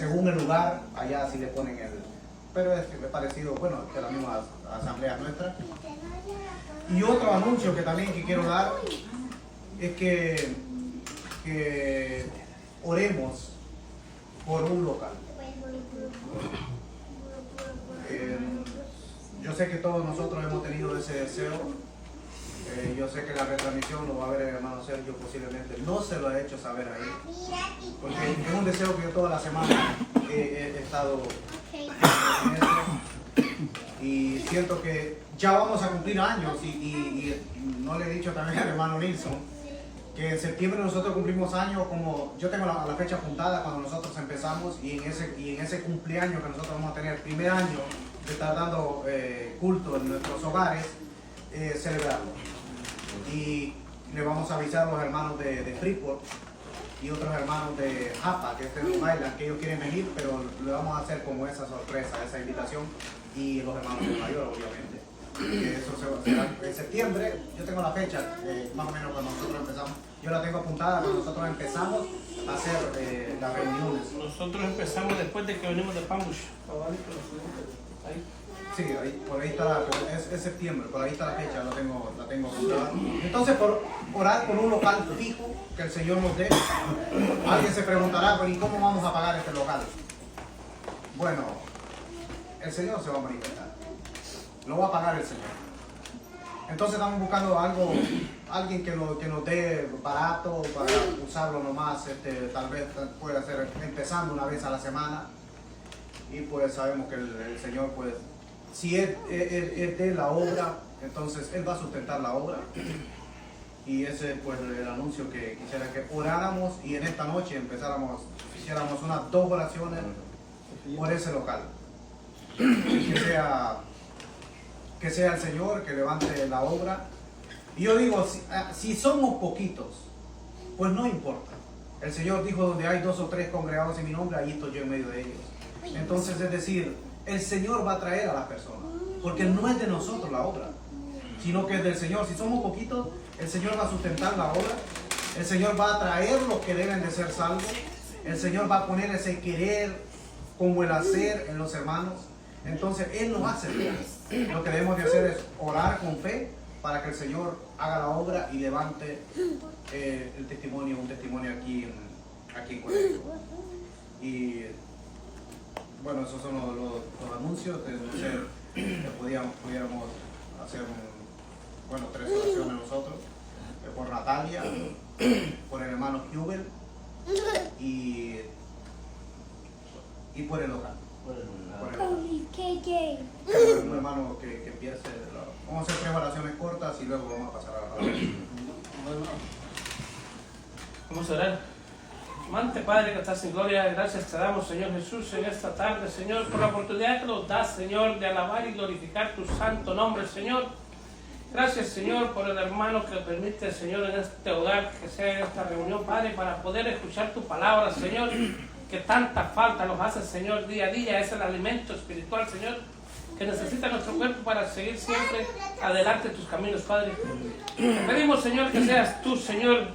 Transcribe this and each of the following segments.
según el lugar, allá sí le ponen el... Pero es parecido, bueno, que la misma asamblea nuestra. Y otro anuncio que también que quiero dar es que oremos por un local. Yo sé que todos nosotros hemos tenido ese deseo. Yo sé que la retransmisión lo va a ver el hermano Sergio posiblemente. No se lo ha hecho saber a él. Porque es un deseo que yo toda la semana he estado en eso. Y siento que ya vamos a cumplir años. Y no le he dicho también al hermano Nilsson que en septiembre nosotros cumplimos años, como yo tengo la fecha apuntada cuando nosotros empezamos, y en ese cumpleaños que nosotros vamos a tener, el primer año de estar dando culto en nuestros hogares, celebrarlo. Y le vamos a avisar a los hermanos de Freeport y otros hermanos de Japa, que es de Long Island, que ellos quieren venir, pero le vamos a hacer como esa sorpresa, esa invitación, y los hermanos de Mayor, obviamente. Eso será en septiembre. Yo tengo la fecha, más o menos cuando nosotros empezamos. Yo la tengo apuntada cuando nosotros empezamos a hacer las reuniones. Nosotros empezamos después de que venimos de Pamush. Ahí. Sí, ahí, por ahí está, es septiembre, por ahí está la fecha, la tengo apuntada. Entonces, por orar por un local fijo que el Señor nos dé. Alguien se preguntará, ¿pero y cómo vamos a pagar este local? Bueno, el Señor se va a manifestar. Lo va a pagar el Señor. Entonces estamos buscando alguien que nos dé barato para usarlo nomás, tal vez pueda ser empezando una vez a la semana. Y pues sabemos que el Señor, pues, si Él de la obra, entonces Él va a sustentar la obra. Y ese es pues el anuncio que quisiera que oráramos y en esta noche hiciéramos unas 2 oraciones por ese local. Que sea el Señor que levante la obra. Y yo digo, si somos poquitos, pues no importa. El Señor dijo, donde hay 2 o 3 congregados en mi nombre, ahí estoy yo en medio de ellos. Entonces, es decir, el Señor va a traer a las personas, porque no es de nosotros la obra, sino que es del Señor. Si somos poquitos, el Señor va a sustentar la obra. El Señor va a traer los que deben de ser salvos. El Señor va a poner ese querer como el hacer en los hermanos. Entonces Él nos hace bien. Lo que debemos de hacer es orar con fe para que el Señor haga la obra y levante un testimonio aquí en Colegio. Y bueno, esos son los anuncios. No sé, pudiéramos hacer 3 oraciones nosotros, por Natalia, por el hermano Jubel y por el local. Un hermano que empiece. Vamos a hacer 3 oraciones cortas y luego vamos a pasar a la palabra. Vamos a orar. Amante Padre que estás en gloria, gracias te damos, Señor Jesús, en esta tarde, Señor, por la oportunidad que nos das, Señor, de alabar y glorificar tu santo nombre, Señor. Gracias, Señor, por el hermano que permite, Señor, en este hogar, que sea en esta reunión, Padre, para poder escuchar tu palabra, Señor, que tanta falta nos hace, Señor, día a día. Es el alimento espiritual, Señor, que necesita nuestro cuerpo para seguir siempre adelante tus caminos, Padre. Te pedimos, Señor, que seas tú, Señor,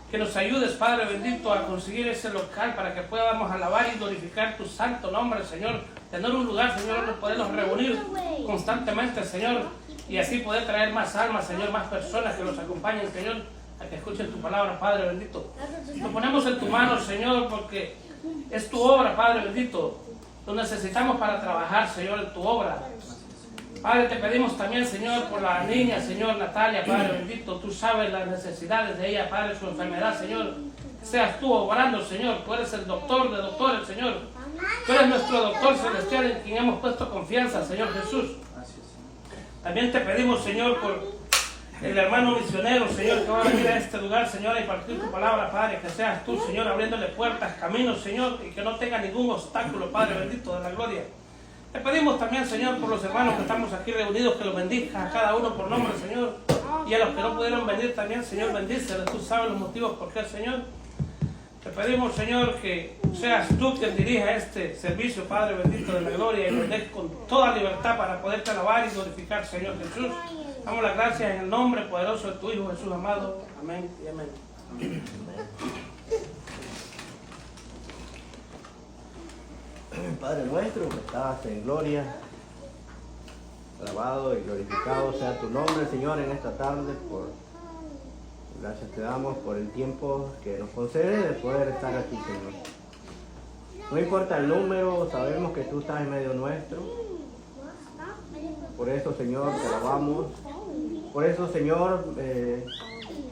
que nos ayudes, Padre bendito, a conseguir ese local para que podamos alabar y glorificar tu santo nombre, Señor. Tener un lugar, Señor, donde podernos reunir constantemente, Señor, y así poder traer más almas, Señor, más personas que nos acompañen, Señor, a que escuchen tu palabra, Padre bendito. Lo ponemos en tu mano, Señor, porque es tu obra, Padre bendito. Lo necesitamos para trabajar, Señor, en tu obra. Padre, te pedimos también, Señor, por la niña, Señor, Natalia, Padre bendito. Tú sabes las necesidades de ella, Padre, su enfermedad, Señor. Que seas tú obrando, Señor. Tú eres el doctor de doctores, Señor. Tú eres nuestro doctor celestial en quien hemos puesto confianza, Señor Jesús. También te pedimos, Señor, por el hermano misionero, Señor, que va a venir a este lugar, Señor, a impartir tu palabra, Padre. Que seas tú, Señor, abriéndole puertas, caminos, Señor, y que no tenga ningún obstáculo, Padre bendito de la gloria. Te pedimos también, Señor, por los hermanos que estamos aquí reunidos, que los bendigas a cada uno por nombre, Señor. Y a los que no pudieron venir también, Señor, bendícelos. Tú sabes los motivos por qué, Señor. Te pedimos, Señor, que seas tú quien dirija este servicio, Padre bendito de la gloria, y nos des con toda libertad para poderte alabar y glorificar, Señor Jesús. Damos las gracias en el nombre poderoso de tu Hijo Jesús amado. Amén y amén. Amén. Padre nuestro que estás en gloria, alabado y glorificado sea tu nombre, Señor, en esta tarde. Gracias te damos por el tiempo que nos concede de poder estar aquí, Señor. No importa el número, sabemos que tú estás en medio nuestro. Por eso, Señor, te alabamos. Por eso, Señor,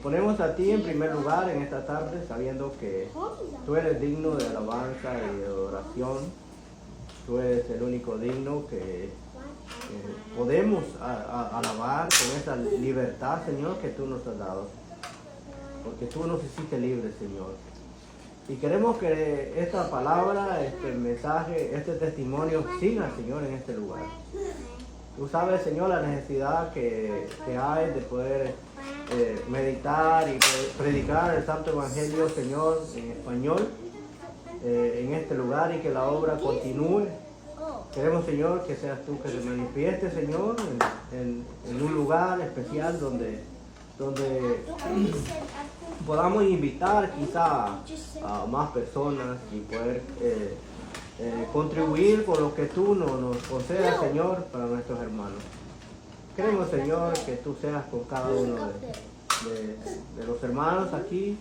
ponemos a ti en primer lugar en esta tarde, sabiendo que tú eres digno de alabanza y de adoración. Tú eres el único digno que podemos alabar con esa libertad, Señor, que tú nos has dado. Porque tú nos hiciste libres, Señor. Y queremos que esta palabra, este mensaje, este testimonio siga, Señor, en este lugar. Tú sabes, Señor, la necesidad que hay de poder meditar y predicar el Santo Evangelio, Señor, en español, en este lugar, y que la obra continúe. Queremos, Señor, que seas tú que se manifieste, Señor, en un lugar especial donde podamos invitar quizá a más personas y poder contribuir con lo que tú nos concedas, Señor, para nuestros hermanos. Queremos, Señor, que tú seas con cada uno de los hermanos aquí,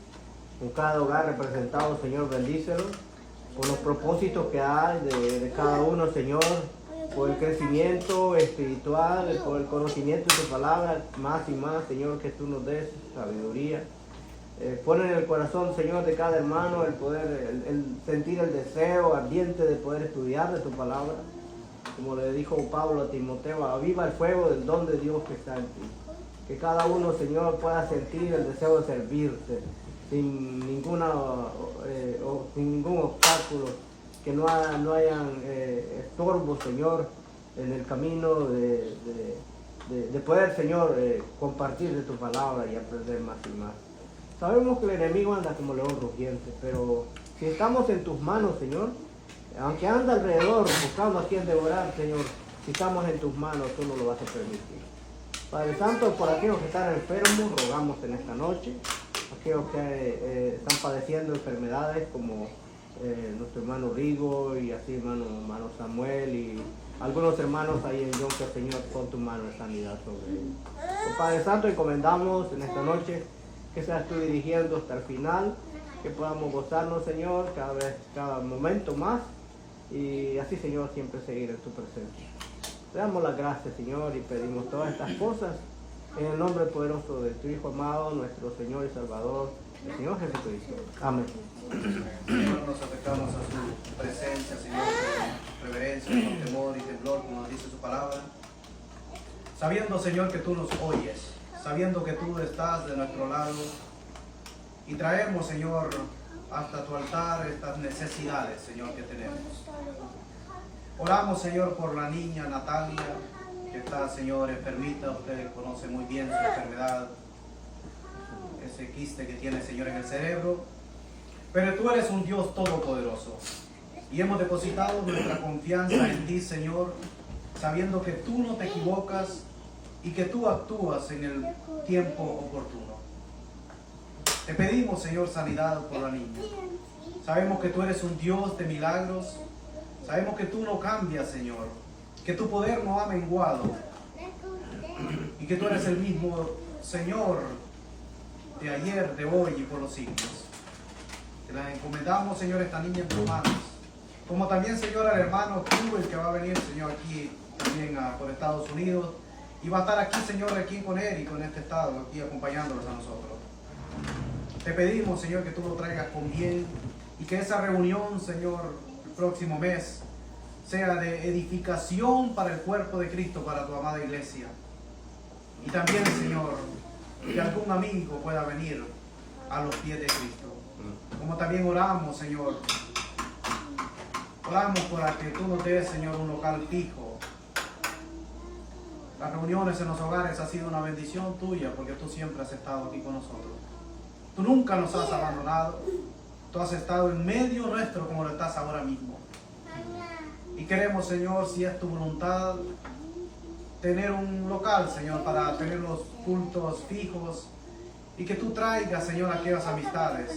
con cada hogar representado, Señor, bendícelo, con los propósitos que hay de cada uno, Señor, por el crecimiento espiritual, por el conocimiento de tu palabra, más y más, Señor, que tú nos des sabiduría. Pon en el corazón, Señor, de cada hermano el poder, el sentir el deseo ardiente de poder estudiar de tu palabra. Como le dijo Pablo a Timoteo, aviva el fuego del don de Dios que está en ti. Que cada uno, Señor, pueda sentir el deseo de servirte sin ningún obstáculo, que no hayan estorbos, Señor, en el camino de poder, Señor, compartir de tu palabra y aprender más y más. Sabemos que el enemigo anda como león rugiente, pero si estamos en tus manos, Señor, aunque anda alrededor buscando a quien devorar, Señor, si estamos en tus manos, tú no lo vas a permitir. Padre Santo, por aquellos que están enfermos, rogamos en esta noche, aquellos que están padeciendo enfermedades como nuestro hermano Rigo y así hermano Samuel y algunos hermanos ahí en Yonca, Señor, con tu mano de sanidad sobre ellos. Padre Santo, encomendamos en esta noche que seas tú dirigiendo hasta el final, que podamos gozarnos, Señor, cada momento más, y así, Señor, siempre seguir en tu presencia. Te damos las gracias, Señor, y pedimos todas estas cosas en el nombre poderoso de tu Hijo amado, nuestro Señor y Salvador, el Señor Jesucristo. Amén. Señor, nos acercamos a su presencia, Señor, con reverencia, con temor y temblor, como nos dice su palabra, sabiendo, Señor, que tú nos oyes, sabiendo que tú estás de nuestro lado, y traemos, Señor, hasta tu altar estas necesidades, Señor, que tenemos. Oramos, Señor, por la niña Natalia, que está, Señor, enfermita. Usted conoce muy bien su enfermedad, ese quiste que tiene, Señor, en el cerebro. Pero tú eres un Dios todopoderoso, y hemos depositado nuestra confianza en ti, Señor, sabiendo que tú no te equivocas y que tú actúas en el tiempo oportuno. Te pedimos, Señor, sanidad por la niña. Sabemos que tú eres un Dios de milagros. Sabemos que tú no cambias, Señor, que tu poder no ha menguado y que tú eres el mismo, Señor, de ayer, de hoy y por los siglos. Te la encomendamos, Señor, esta niña en tus manos. Como también, Señor, al hermano Kiwi, que va a venir, Señor, aquí también por Estados Unidos. Y va a estar aquí, Señor, aquí con él y con este estado, aquí acompañándonos a nosotros. Te pedimos, Señor, que tú lo traigas con bien y que esa reunión, Señor, el próximo mes, sea de edificación para el cuerpo de Cristo, para tu amada iglesia. Y también, Señor, que algún amigo pueda venir a los pies de Cristo. Como también oramos, Señor, oramos para que tú nos des, Señor, un local fijo. Las reuniones en los hogares ha sido una bendición tuya, porque tú siempre has estado aquí con nosotros. Tú nunca nos has abandonado. Tú has estado en medio nuestro como lo estás ahora mismo. Y queremos, Señor, si es tu voluntad, tener un local, Señor, para tener los cultos fijos. Y que tú traigas, Señor, aquellas amistades,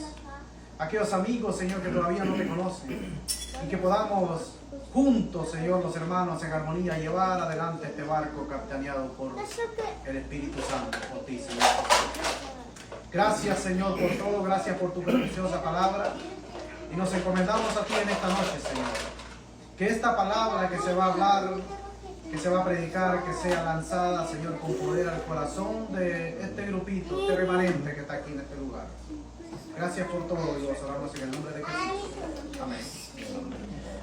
aquellos amigos, Señor, que todavía no te conocen. Y que podamos juntos, Señor, los hermanos, en armonía, llevar adelante este barco capitaneado por el Espíritu Santo, por ti, Señor. Gracias, Señor, por todo. Gracias por tu preciosa palabra. Y nos encomendamos a ti en esta noche, Señor. Que esta palabra que se va a hablar, que se va a predicar, que sea lanzada, Señor, con poder al corazón de este grupito, este remanente que está aquí en este lugar. Gracias por todo, Dios. Oramos en el nombre de Jesús. Amén.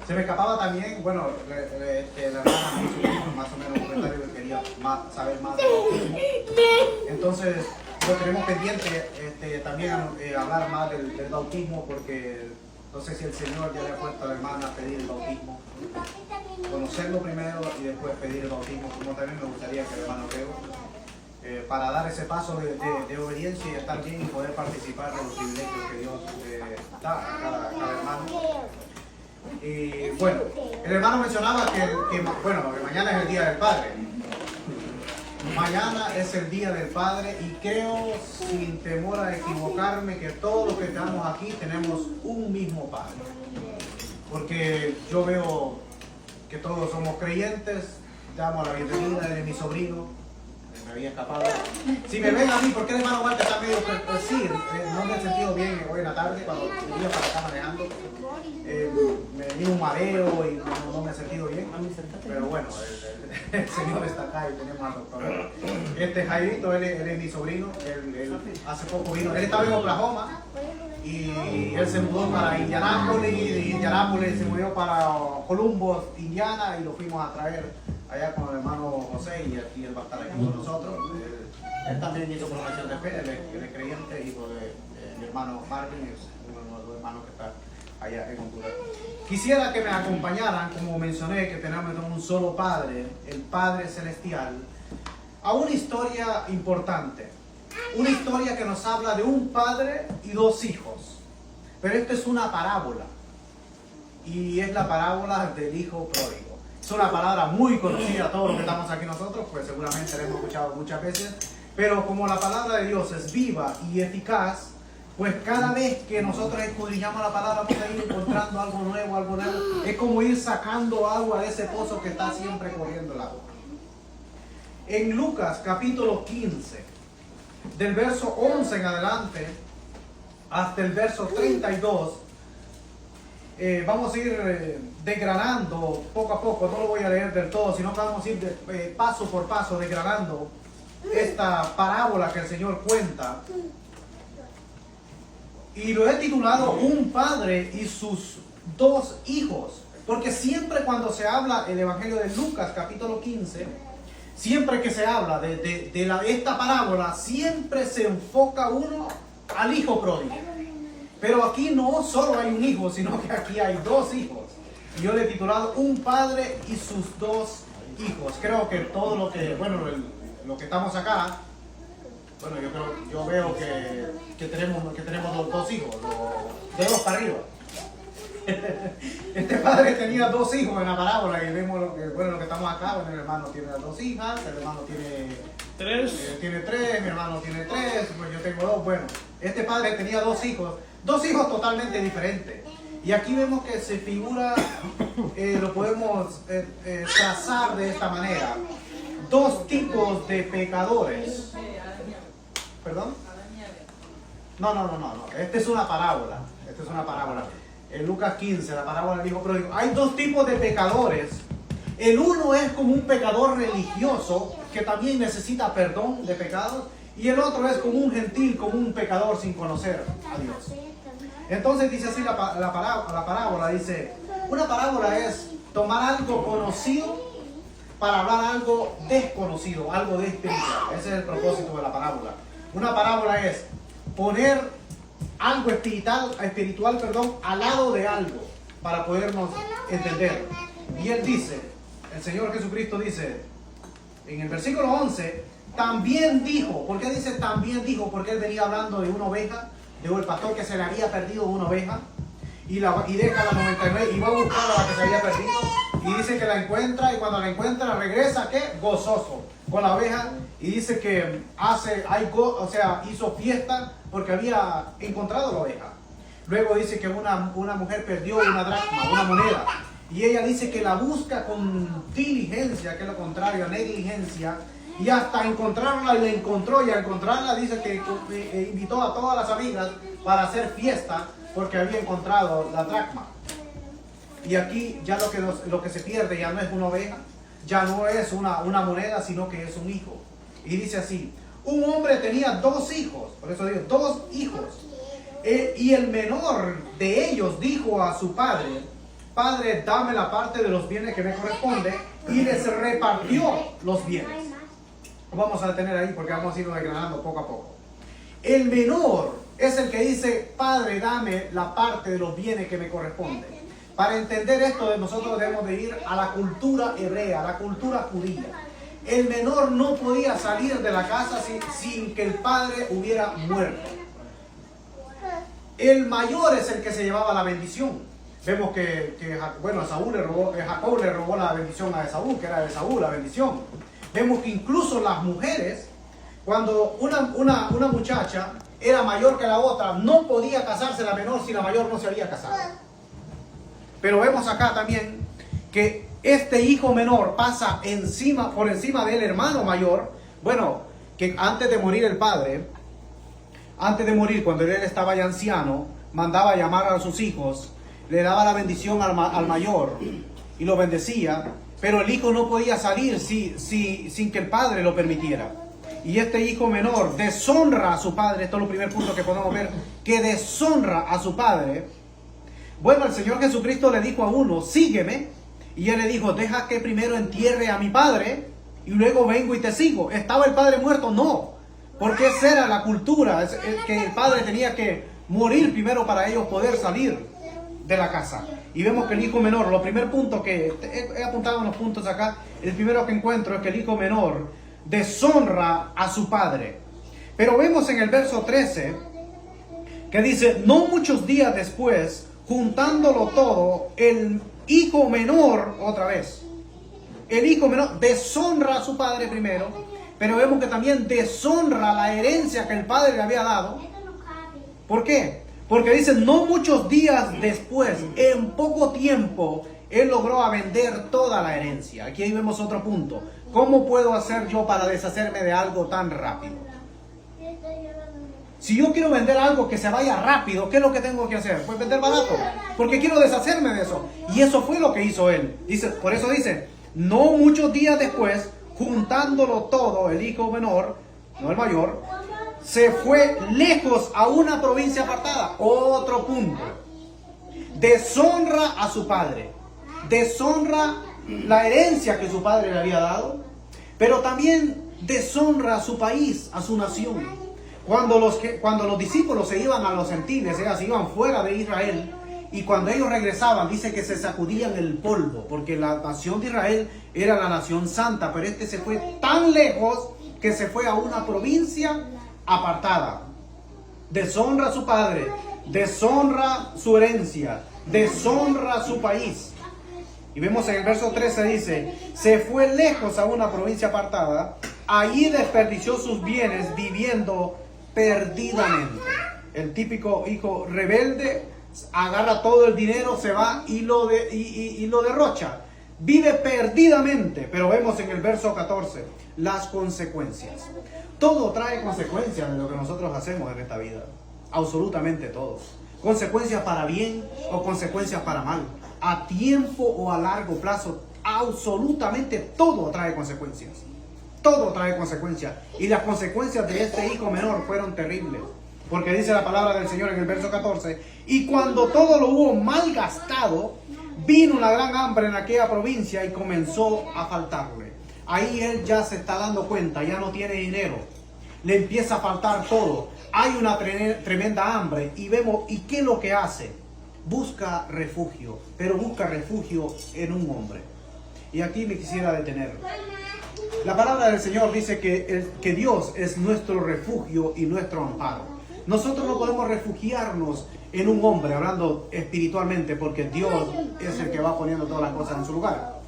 Se me escapaba también, bueno, la hermana hizo más o menos un comentario que quería saber más del bautismo. Entonces, lo tenemos pendiente también hablar más del bautismo, porque no sé si el Señor ya le ha puesto a la hermana a pedir el bautismo. Conocerlo primero y después pedir el bautismo, como también me gustaría que el hermano Leo, para dar ese paso de obediencia y estar bien y poder participar de los privilegios que Dios da a cada hermano. Y bueno, el hermano mencionaba que mañana es el Día del Padre. Mañana es el Día del Padre y creo, sin temor a equivocarme, que todos los que estamos aquí tenemos un mismo Padre. Porque yo veo que todos somos creyentes. Damos la bienvenida, él es mi sobrino. Me había escapado. Si me ven a mí, porque el hermano Walter está medio sí, no me he sentido bien hoy en la tarde cuando venía para acá manejando. Me dio un mareo y no me he sentido bien. Pero bueno, el Señor está acá y tenemos al doctor. Este Jairito, él es mi sobrino. Él hace poco vino. Él estaba en Oklahoma y él se mudó para Indianápolis. Y de Indianápolis se mudó para Columbus, Indiana, y lo fuimos a traer allá con el hermano José, y aquí él va a estar aquí con nosotros. Él también hizo profesión de fe, él es creyente, hijo de mi hermano Marvin, es uno de los hermanos que está allá en Honduras. Quisiera que me acompañaran, como mencioné, que tenemos un solo Padre, el Padre Celestial, a una historia importante. Una historia que nos habla de un padre y dos hijos. Pero esta es una parábola. Y es la parábola del hijo pródigo. Es una palabra muy conocida a todos los que estamos aquí nosotros, pues seguramente la hemos escuchado muchas veces. Pero como la palabra de Dios es viva y eficaz, pues cada vez que nosotros escudriñamos la palabra vamos a ir encontrando algo nuevo. Es como ir sacando agua de ese pozo que está siempre corriendo el agua. En Lucas capítulo 15, del verso 11 en adelante hasta el verso 32, vamos a ir desgranando poco a poco. No lo voy a leer del todo, sino que vamos a ir paso por paso desgranando esta parábola que el Señor cuenta. Y lo he titulado Un padre y sus dos hijos, porque siempre cuando se habla el Evangelio de Lucas capítulo 15, siempre que se habla de esta parábola, siempre se enfoca uno al hijo pródigo. Pero aquí no solo hay un hijo, sino que aquí hay dos hijos. Y yo le he titulado Un padre y sus dos hijos. Creo que todo lo que que estamos acá, yo veo que tenemos los dos hijos, de dos para arriba. Este padre tenía dos hijos en la parábola y vemos lo que estamos acá. El hermano tiene las dos hijas, el hermano tiene tres, mi hermano tiene tres, pues yo tengo dos. Bueno, este padre tenía dos hijos totalmente diferentes. Y aquí vemos que se figura, lo podemos trazar de esta manera: dos tipos de pecadores. ¿Perdón? No. Esta es una parábola. En Lucas 15, la parábola del hijo pródigo. Hay dos tipos de pecadores. El uno es como un pecador religioso que también necesita perdón de pecados. Y el otro es como un gentil, como un pecador sin conocer a Dios. Entonces dice así la parábola. Dice, una parábola es tomar algo conocido para hablar algo desconocido, algo de espiritual. Ese es el propósito de la parábola. Una parábola es poner algo espiritual, al lado de algo para podernos entender. Y él dice, el Señor Jesucristo dice en el versículo 11, también dijo. ¿Por qué dice también dijo? Porque él venía hablando de una oveja, de un pastor que se le había perdido una oveja y deja la 99 y va a buscar a la que se había perdido, y dice que la encuentra, y cuando la encuentra regresa, ¿qué? Gozoso con la oveja, y dice que hizo fiesta porque había encontrado la oveja. Luego dice que una mujer perdió una dracma, una moneda. Y ella dice que la busca con diligencia, que es lo contrario a negligencia. Y hasta encontrarla, y la encontró. Y al encontrarla dice que invitó a todas las amigas para hacer fiesta porque había encontrado la dracma. Y aquí ya lo que se pierde ya no es una oveja, ya no es una moneda, sino que es un hijo. Y dice así: un hombre tenía 2 hijos, por eso digo 2 hijos. Y el menor de ellos dijo a su padre: Padre, dame la parte de los bienes que me corresponde. Y les repartió los bienes. Vamos a detener ahí porque vamos a ir desgranando poco a poco. El menor es el que dice: Padre, dame la parte de los bienes que me corresponde. Para entender esto, nosotros debemos de ir a la cultura hebrea, a la cultura judía. El menor no podía salir de la casa sin que el padre hubiera muerto. El mayor es el que se llevaba la bendición. Vemos que Jacob le robó la bendición a Esaú, que era de Esaú la bendición. Vemos que incluso las mujeres, cuando una muchacha era mayor que la otra, no podía casarse la menor si la mayor no se había casado. Pero vemos acá también que este hijo menor pasa por encima del hermano mayor. Bueno, que antes de morir el padre, cuando él estaba ya anciano, mandaba llamar a sus hijos, le daba la bendición al mayor y lo bendecía, pero el hijo no podía salir sin que el padre lo permitiera. Y este hijo menor deshonra a su padre. Esto es el primer punto que podemos ver, que deshonra a su padre. Bueno, el Señor Jesucristo le dijo a uno: sígueme. Y él le dijo: deja que primero entierre a mi padre y luego vengo y te sigo. ¿Estaba el padre muerto? No. Porque esa era la cultura, que el padre tenía que morir primero para ellos poder salir de la casa. Y vemos que el hijo menor, los primeros puntos que he apuntado unos puntos acá, el primero que encuentro es que el hijo menor deshonra a su padre. Pero vemos en el verso 13 que dice: no muchos días después, juntándolo todo, el hijo menor, otra vez, el hijo menor deshonra a su padre primero, pero vemos que también deshonra la herencia que el padre le había dado. ¿Por qué? Porque dice: no muchos días después, en poco tiempo, él logró vender toda la herencia. Aquí ahí vemos otro punto. ¿Cómo puedo hacer yo para deshacerme de algo tan rápido? Si yo quiero vender algo que se vaya rápido, ¿qué es lo que tengo que hacer? Pues vender barato, porque quiero deshacerme de eso. Y eso fue lo que hizo él. Por eso dice: no muchos días después, juntándolo todo, el hijo menor, no el mayor, se fue lejos a una provincia apartada. Otro punto. Deshonra a su padre. Deshonra la herencia que su padre le había dado, pero también deshonra a su país, a su nación. Cuando los discípulos se iban a los gentiles, se iban fuera de Israel, y cuando ellos regresaban, dice que se sacudían el polvo, porque la nación de Israel era la nación santa, pero este se fue tan lejos que se fue a una provincia apartada. Deshonra a su padre, deshonra su herencia, deshonra a su país. Y vemos en el verso 13, dice: se fue lejos a una provincia apartada, allí desperdició sus bienes viviendo perdidamente. El típico hijo rebelde agarra todo el dinero, se va y lo derrocha. Vive perdidamente. Pero vemos en el verso 14 las consecuencias. Todo trae consecuencias de lo que nosotros hacemos en esta vida. Absolutamente todo. Consecuencias para bien o consecuencias para mal. A tiempo o a largo plazo. Absolutamente todo trae consecuencias. Todo trae consecuencias. Y las consecuencias de este hijo menor fueron terribles. Porque dice la palabra del Señor en el verso 14: y cuando todo lo hubo malgastado, vino una gran hambre en aquella provincia y comenzó a faltarle. Ahí él ya se está dando cuenta, ya no tiene dinero. Le empieza a faltar todo. Hay una tremenda hambre. Y vemos, ¿y qué es lo que hace? Busca refugio. Pero busca refugio en un hombre. Y aquí me quisiera detener. La palabra del Señor dice que Dios es nuestro refugio y nuestro amparo. Nosotros no podemos refugiarnos en un hombre, hablando espiritualmente, porque Dios es el que va poniendo todas las cosas en su lugar.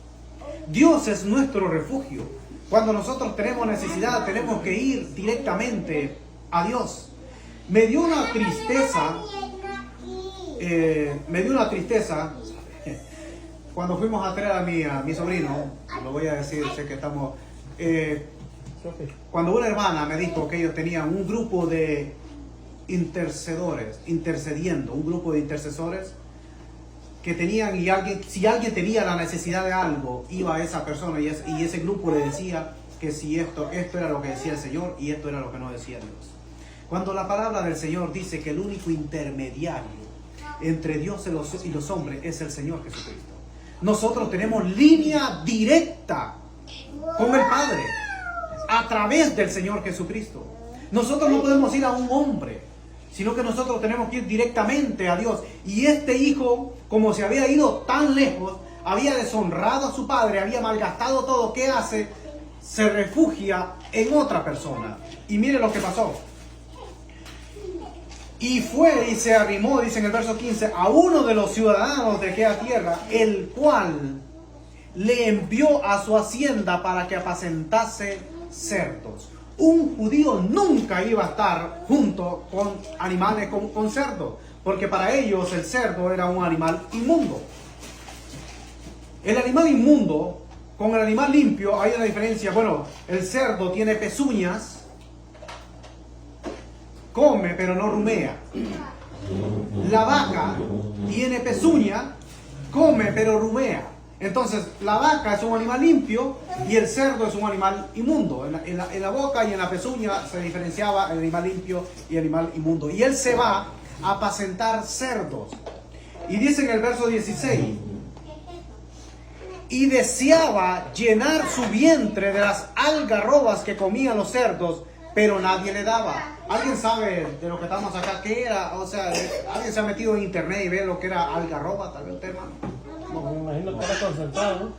Dios es nuestro refugio. Cuando nosotros tenemos necesidad, tenemos que ir directamente a Dios. Me dio una tristeza me dio una tristeza cuando fuimos a traer a mi sobrino. Lo voy a decir, sé que estamos... cuando una hermana me dijo que ellos tenían un grupo de intercediendo, un grupo de intercesores que tenían, y si alguien tenía la necesidad de algo, iba a esa persona y ese grupo le decía que si esto era lo que decía el Señor y esto era lo que no decía Dios. Cuando la palabra del Señor dice que el único intermediario entre Dios y los hombres es el Señor Jesucristo. Nosotros tenemos línea directa con el Padre a través del Señor Jesucristo. Nosotros no podemos ir a un hombre, sino que nosotros tenemos que ir directamente a Dios. Y este hijo, como se había ido tan lejos, había deshonrado a su padre, había malgastado todo. ¿Qué hace? Se refugia en otra persona. Y mire lo que pasó. Y fue y se arrimó, dice en el verso 15, a uno de los ciudadanos de aquella tierra, el cual le envió a su hacienda para que apacentase cerdos. Un judío nunca iba a estar junto con animales, con cerdos, porque para ellos el cerdo era un animal inmundo. El animal inmundo con el animal limpio hay una diferencia. Bueno, el cerdo tiene pezuñas, come pero no rumea. La vaca tiene pezuña, come pero rumea. Entonces la vaca es un animal limpio y el cerdo es un animal inmundo. En la boca y en la pezuña se diferenciaba el animal limpio y el animal inmundo. Y él se va a apacentar cerdos. Y dice en el verso 16: y deseaba llenar su vientre de las algarrobas que comían los cerdos, pero nadie le daba. ¿Alguien sabe de lo que estamos acá? ¿Qué era? O sea, ¿alguien se ha metido en internet y ve lo que era algarroba? Tal vez usted, hermano. No, me imagino que era concentrado, ¿no?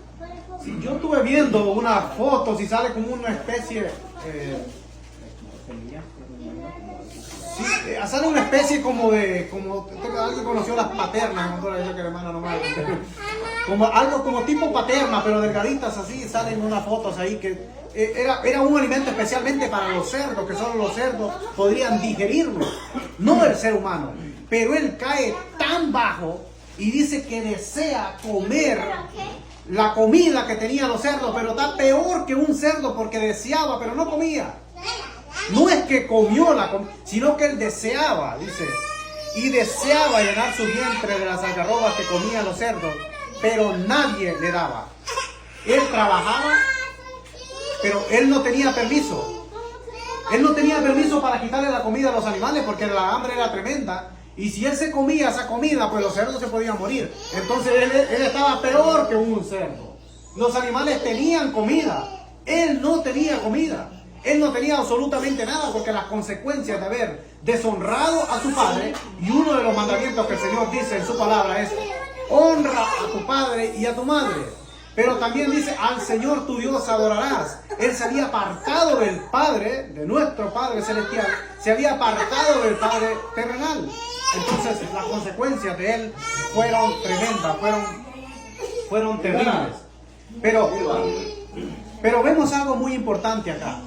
Sí, yo estuve viendo unas fotos y sale como una especie... sale una especie como alguien conoció las paternas, como algo como tipo paterna, pero delgaditas así, salen unas fotos ahí que era un alimento especialmente para los cerdos, que solo los cerdos podrían digerirlo, no el ser humano. Pero él cae tan bajo y dice que desea comer la comida que tenían los cerdos, pero está peor que un cerdo porque deseaba, pero no comía. No es que comió la comida, sino que él deseaba, dice, y deseaba llenar su vientre de las algarrobas que comían los cerdos, pero nadie le daba. Él trabajaba, pero él no tenía permiso. Él no tenía permiso para quitarle la comida a los animales porque la hambre era tremenda. Y si él se comía esa comida, pues los cerdos se podían morir. Entonces él estaba peor que un cerdo. Los animales tenían comida. Él no tenía comida. Él no tenía absolutamente nada, porque las consecuencias de haber deshonrado a su padre, y uno de los mandamientos que el Señor dice en su palabra es: honra a tu padre y a tu madre. Pero también dice: al Señor tu Dios adorarás. Él se había apartado del Padre, de nuestro Padre Celestial, se había apartado del Padre terrenal. Entonces las consecuencias de él fueron tremendas, fueron terribles. Pero vemos algo muy importante acá.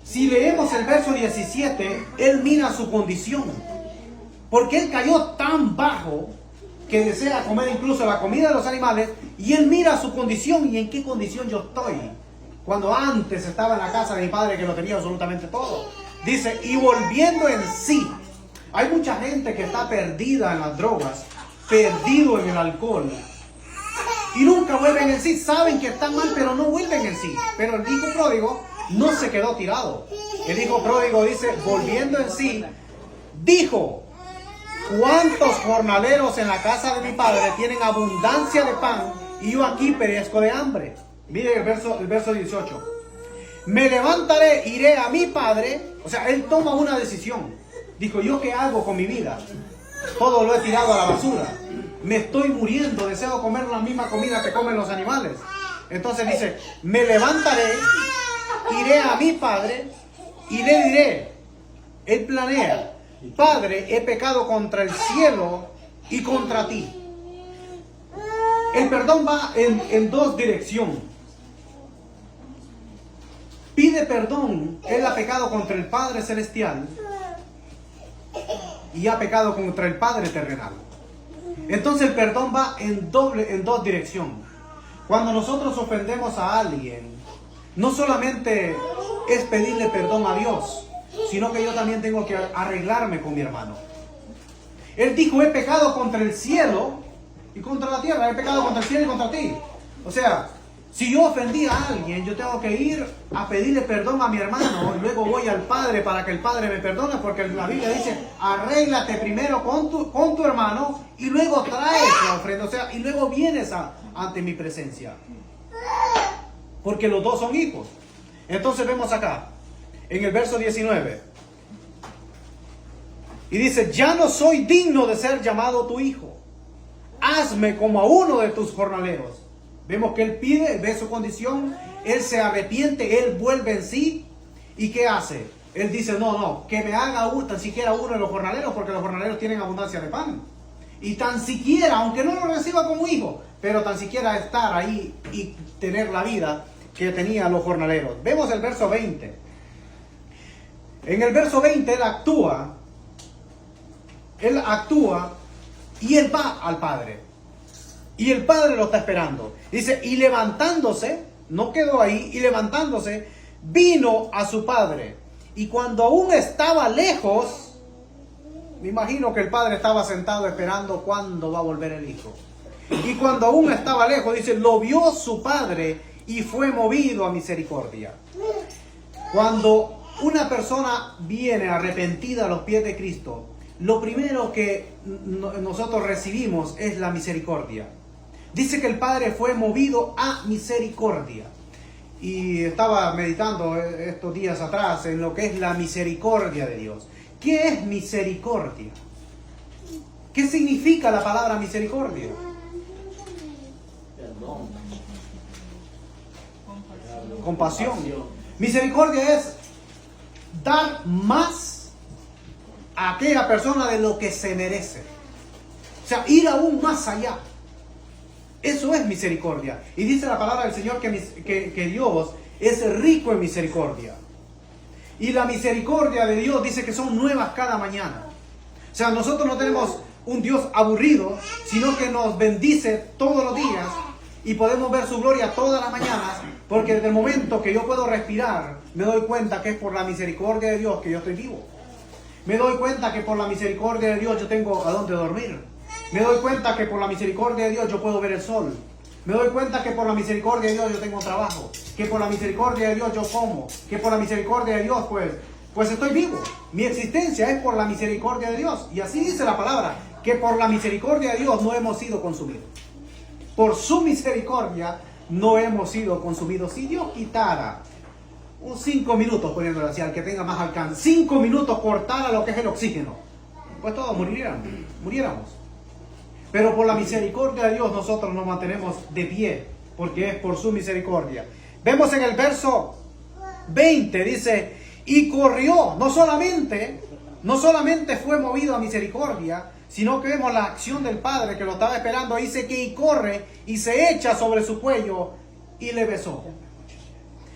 Si leemos el verso 17, él mira su condición, porque él cayó tan bajo que desea comer incluso la comida de los animales, y él mira su condición. ¿Y en qué condición yo estoy? Cuando antes estaba en la casa de mi padre, que lo tenía absolutamente todo. Dice: y volviendo en sí. Hay mucha gente que está perdida en las drogas, perdido en el alcohol, y nunca vuelven en sí. Saben que están mal, pero no vuelven en sí. Pero el hijo pródigo no se quedó tirado. El hijo pródigo dice, volviendo en sí, dijo: ¿cuántos jornaleros en la casa de mi padre tienen abundancia de pan y yo aquí perezco de hambre? Mire el verso 18. Me levantaré, iré a mi padre. O sea, él toma una decisión. Dijo: ¿yo qué hago con mi vida? Todo lo he tirado a la basura. Me estoy muriendo, deseo comer la misma comida que comen los animales. Entonces dice: me levantaré, iré a mi padre y le diré. Él planea: Padre, he pecado contra el cielo y contra ti. El perdón va en dos direcciones. Pide perdón, él ha pecado contra el Padre Celestial. y ha pecado contra el Padre terrenal. Entonces el perdón va en dos direcciones. Cuando nosotros ofendemos a alguien, no solamente es pedirle perdón a Dios, sino que yo también tengo que arreglarme con mi hermano. Él dijo, he pecado contra el cielo y contra la tierra, he pecado contra el cielo y contra ti. O sea, si yo ofendí a alguien, yo tengo que ir a pedirle perdón a mi hermano, y luego voy al Padre para que el Padre me perdone, porque la Biblia dice, arréglate primero con tu hermano y luego traes la ofrenda, o sea, y luego vienes ante mi presencia. Porque los dos son hijos. Entonces vemos acá, en el verso 19, y dice, ya no soy digno de ser llamado tu hijo, hazme como a uno de tus jornaleros. Vemos que él pide, ve su condición, él se arrepiente, él vuelve en sí. ¿Y qué hace? Él dice, no, que me haga tan siquiera uno de los jornaleros, porque los jornaleros tienen abundancia de pan. Y tan siquiera, aunque no lo reciba como hijo, pero tan siquiera estar ahí y tener la vida que tenían los jornaleros. Vemos el verso 20. En el verso 20 él actúa y él va al Padre. Y el Padre lo está esperando. Dice, y levantándose, no quedó ahí, y levantándose, vino a su Padre. Y cuando aún estaba lejos, me imagino que el Padre estaba sentado esperando cuándo va a volver el Hijo. Y cuando aún estaba lejos, dice, lo vio su Padre y fue movido a misericordia. Cuando una persona viene arrepentida a los pies de Cristo, lo primero que nosotros recibimos es la misericordia. Dice que el Padre fue movido a misericordia. Y estaba meditando estos días atrás en lo que es la misericordia de Dios. ¿Qué es misericordia? ¿Qué significa la palabra misericordia? Perdón. Compasión. Misericordia es dar más a aquella persona de lo que se merece. O sea, ir aún más allá. Eso es misericordia. Y dice la palabra del Señor que Dios es rico en misericordia. Y la misericordia de Dios dice que son nuevas cada mañana. O sea, nosotros no tenemos un Dios aburrido, sino que nos bendice todos los días y podemos ver su gloria todas las mañanas, porque desde el momento que yo puedo respirar, me doy cuenta que es por la misericordia de Dios que yo estoy vivo. Me doy cuenta que por la misericordia de Dios yo tengo a dónde dormir. Me doy cuenta que por la misericordia de Dios yo puedo ver el sol. Me doy cuenta que por la misericordia de Dios yo tengo trabajo. Que por la misericordia de Dios yo como. Que por la misericordia de Dios pues estoy vivo. Mi existencia es por la misericordia de Dios. Y así dice la palabra, que por la misericordia de Dios no hemos sido consumidos. Por su misericordia no hemos sido consumidos. Si Dios quitara 5 minutos, poniéndolo así, al que tenga más alcance, 5 minutos cortara lo que es el oxígeno, pues todos muriéramos. Pero por la misericordia de Dios nosotros nos mantenemos de pie, porque es por su misericordia. Vemos en el verso 20, dice, y corrió, no solamente fue movido a misericordia, sino que vemos la acción del Padre que lo estaba esperando. Dice que y corre y se echa sobre su cuello y le besó,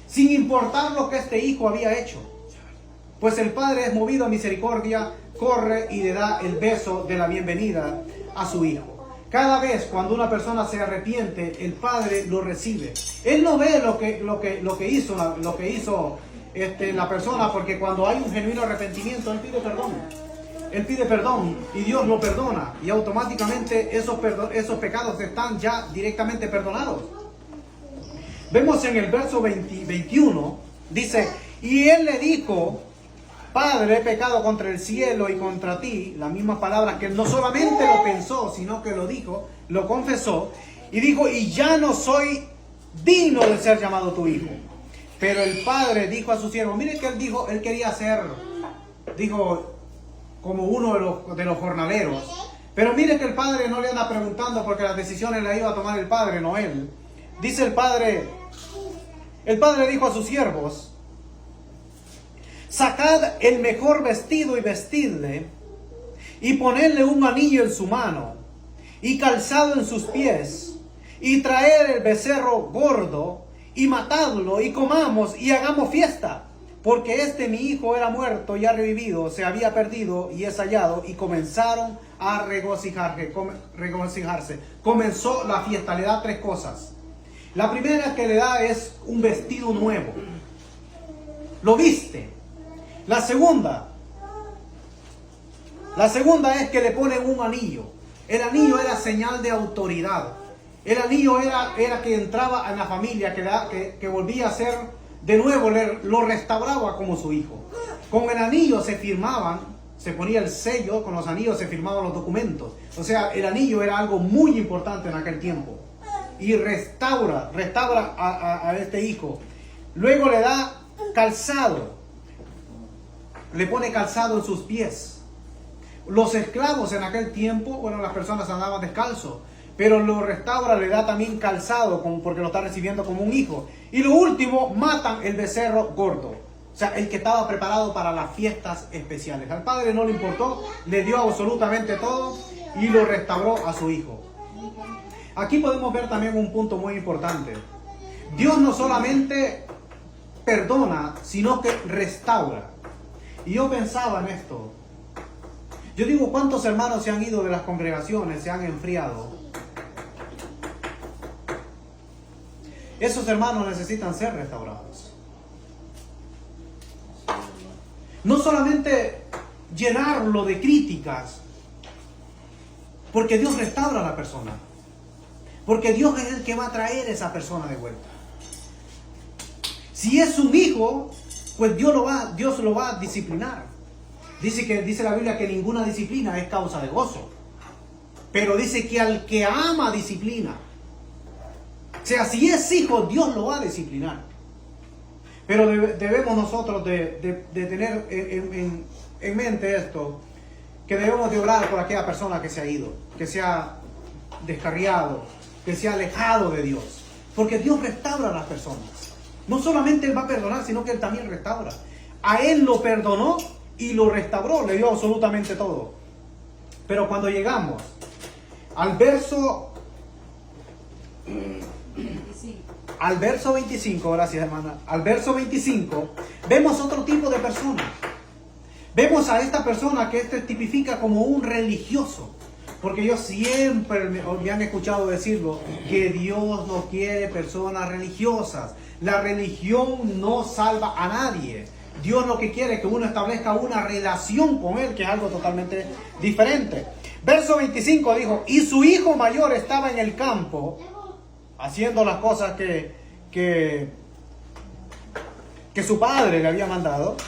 sin importar lo que este hijo había hecho. Pues el Padre es movido a misericordia, corre y le da el beso de la bienvenida a su hijo. Cada vez cuando una persona se arrepiente, el Padre lo recibe. Él no ve lo que hizo la persona, porque cuando hay un genuino arrepentimiento, él pide perdón. Él pide perdón y Dios lo perdona, y automáticamente esos pecados están ya directamente perdonados. Vemos en el verso 21, dice, y él le dijo, Padre, he pecado contra el cielo y contra ti. Las mismas palabras que él no solamente lo pensó, sino que lo dijo, lo confesó. Y dijo, y ya no soy digno de ser llamado tu hijo. Pero el Padre dijo a su siervo, mire que él dijo, él quería ser, dijo, como uno de los jornaleros. Pero mire que el Padre no le anda preguntando, porque las decisiones las iba a tomar el Padre, no él. Dice el Padre dijo a sus siervos, sacad el mejor vestido y vestidle, y ponedle un anillo en su mano, y calzado en sus pies, y traer el becerro gordo, y matadlo, y comamos, y hagamos fiesta, porque mi hijo era muerto y ha revivido, se había perdido y es hallado. Y comenzaron a regocijarse. Comenzó la fiesta, le da 3 cosas. La primera que le da es un vestido nuevo. Lo viste. La segunda es que le ponen un anillo. El anillo era señal de autoridad. El anillo era que entraba en la familia, que volvía a ser de nuevo, lo restauraba como su hijo. Con el anillo se firmaban, se ponía el sello, con los anillos se firmaban los documentos. O sea, el anillo era algo muy importante en aquel tiempo. Y restaura a este hijo. Luego le da calzado. Le pone calzado en sus pies. Los esclavos en aquel tiempo, bueno, las personas andaban descalzos, pero lo restaura, le da también calzado, porque lo está recibiendo como un hijo. Y lo último, matan el becerro gordo, o sea, el que estaba preparado para las fiestas especiales. Al padre no le importó, le dio absolutamente todo y lo restauró a su hijo. Aquí podemos ver también un punto muy importante. Dios no solamente perdona, sino que restaura. Y yo pensaba en esto. Yo digo, ¿cuántos hermanos se han ido de las congregaciones, se han enfriado? Esos hermanos necesitan ser restaurados. No solamente llenarlo de críticas, porque Dios restaura a la persona. Porque Dios es el que va a traer a esa persona de vuelta. Si es un hijo, pues Dios lo va a disciplinar. Dice la Biblia que ninguna disciplina es causa de gozo. Pero dice que al que ama disciplina. O sea, si es hijo, Dios lo va a disciplinar. Pero debemos nosotros de tener en mente esto, que debemos de orar por aquella persona que se ha ido, que se ha descarriado, que se ha alejado de Dios. Porque Dios restaura a las personas. No solamente Él va a perdonar, sino que Él también restaura. A Él lo perdonó y lo restauró, le dio absolutamente todo. Pero cuando llegamos al verso 25, gracias hermana, al verso 25, vemos otro tipo de persona. Vemos a esta persona que tipifica como un religioso. Porque yo siempre me han escuchado decirlo, que Dios no quiere personas religiosas. La religión no salva a nadie. Dios lo que quiere es que uno establezca una relación con Él, que es algo totalmente diferente. Verso 25 dijo, y su hijo mayor estaba en el campo, haciendo las cosas que su padre le había mandado.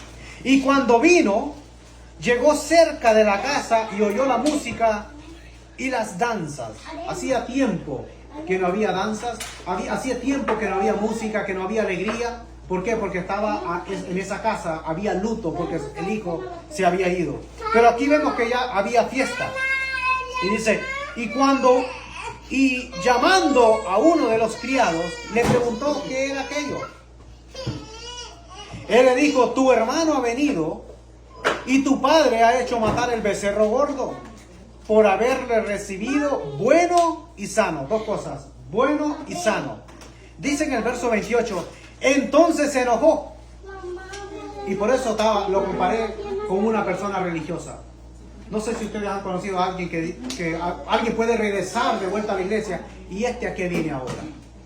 Y cuando vino, llegó cerca de la casa y oyó la música y las danzas. Hacía tiempo que no había danzas, hacía tiempo que no había música, que no había alegría. ¿Por qué? Porque estaba en esa casa, había luto porque el hijo se había ido. Pero aquí vemos que ya había fiesta. Y dice, y llamando a uno de los criados, le preguntó qué era aquello. Él le dijo, tu hermano ha venido y tu padre ha hecho matar el becerro gordo por haberle recibido bueno y sano. 2 cosas, bueno y sano. Dice en el verso 28, entonces se enojó. Y por eso lo comparé con una persona religiosa. No sé si ustedes han conocido a alguien que alguien puede regresar de vuelta a la iglesia. ¿Y a qué viene ahora?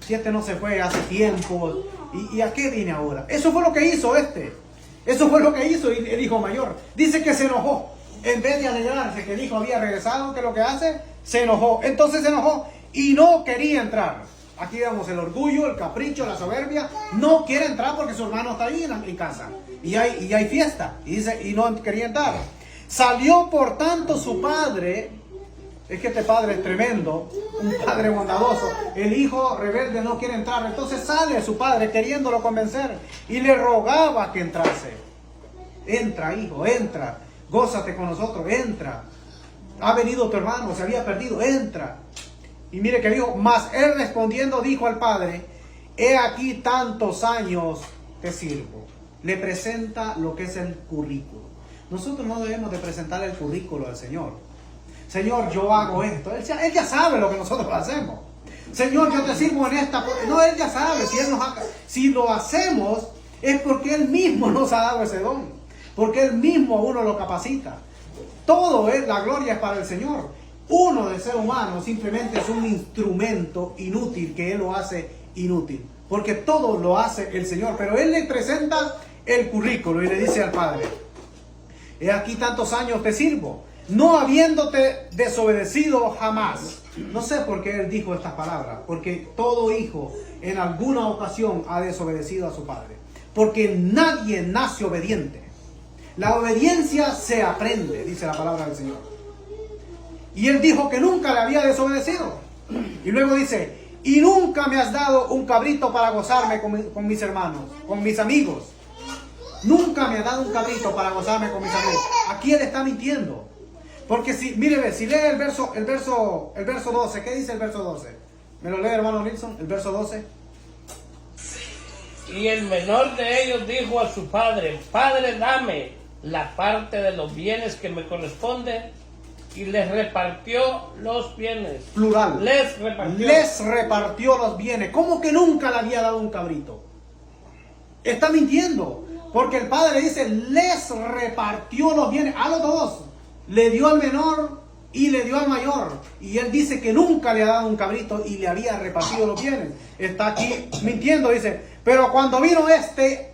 Si no se fue hace tiempo, ¿y a qué viene ahora? Eso fue lo que hizo Eso fue lo que hizo el hijo mayor. Dice que se enojó. En vez de alegrarse que el hijo había regresado, ¿qué es lo que hace? Se enojó. Entonces se enojó y no quería entrar. Aquí vemos el orgullo, el capricho, la soberbia. No quiere entrar porque su hermano está ahí en casa. Y hay fiesta. Y no quería entrar. Salió por tanto su padre. Es que este padre es tremendo. Un padre bondadoso. El hijo rebelde no quiere entrar. Entonces sale su padre queriéndolo convencer. Y le rogaba que entrase. Entra, hijo, entra. Gózate con nosotros, entra. Ha venido tu hermano, se había perdido, entra. Y mire que dijo, mas él respondiendo dijo al padre, he aquí tantos años te sirvo. Le presenta lo que es el currículo. Nosotros no debemos de presentar el currículo al Señor. Señor, yo hago esto. Él ya sabe lo que nosotros hacemos. Señor, yo te sirvo en esta. No, Él ya sabe. Si lo hacemos Es porque Él mismo nos ha dado ese don. Porque Él mismo a uno lo capacita. Todo es, la gloria es para el Señor. Uno de ser humano simplemente es un instrumento inútil que Él lo hace inútil. Porque todo lo hace el Señor. Pero Él le presenta el currículo y le dice al Padre: he aquí tantos años te sirvo, no habiéndote desobedecido jamás. No sé por qué Él dijo estas palabras. Porque todo hijo en alguna ocasión ha desobedecido a su padre. Porque nadie nace obediente. La obediencia se aprende, dice la palabra del Señor. Y Él dijo que nunca le había desobedecido. Y luego dice: y nunca me has dado un cabrito para gozarme con mis hermanos, con mis amigos. Nunca me ha dado un cabrito para gozarme con mis amigos. Aquí Él está mintiendo. Porque si, mire, si lee el verso 12, ¿qué dice el verso 12? ¿Me lo lee, hermano Nilsson? El verso 12. Y el menor de ellos dijo a su padre: Padre, dame la parte de los bienes que me corresponde. Y les repartió los bienes. Plural. Les repartió. Les repartió los bienes. ¿Cómo que nunca le había dado un cabrito? Está mintiendo. Porque el padre dice: les repartió los bienes a los dos. Le dio al menor y le dio al mayor. Y él dice que nunca le ha dado un cabrito y le había repartido los bienes. Está aquí mintiendo. Dice: pero cuando vino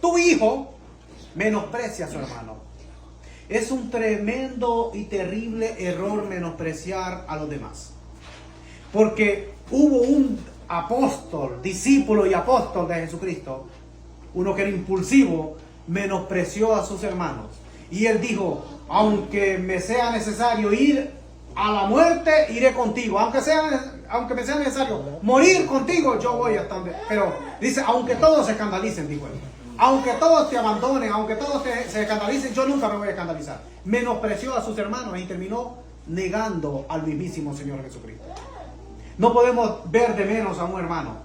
tu hijo, menosprecia a su hermano. Es un tremendo y terrible error menospreciar a los demás. Porque hubo un apóstol, discípulo y apóstol de Jesucristo, uno que era impulsivo, menospreció a sus hermanos. Y él dijo: aunque me sea necesario ir a la muerte, iré contigo. Aunque me sea necesario morir contigo, yo voy hasta donde. Pero dice: aunque todos se escandalicen, dijo él. Aunque todos te abandonen, aunque todos se escandalicen, yo nunca me voy a escandalizar. Menospreció a sus hermanos y terminó negando al mismísimo Señor Jesucristo. No podemos ver de menos a un hermano.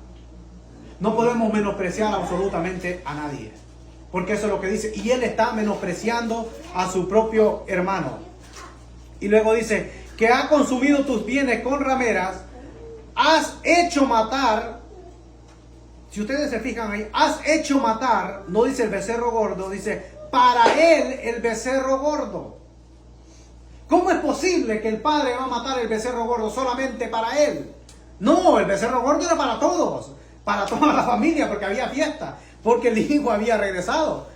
No podemos menospreciar absolutamente a nadie. Porque eso es lo que dice. Y él está menospreciando a su propio hermano. Y luego dice: que ha consumido tus bienes con rameras, has hecho matar. Si ustedes se fijan ahí, has hecho matar, no dice el becerro gordo, dice para él el becerro gordo. ¿Cómo es posible que el padre va a matar el becerro gordo solamente para él? No, el becerro gordo era para todos, para toda la familia, porque había fiesta, porque el hijo había regresado.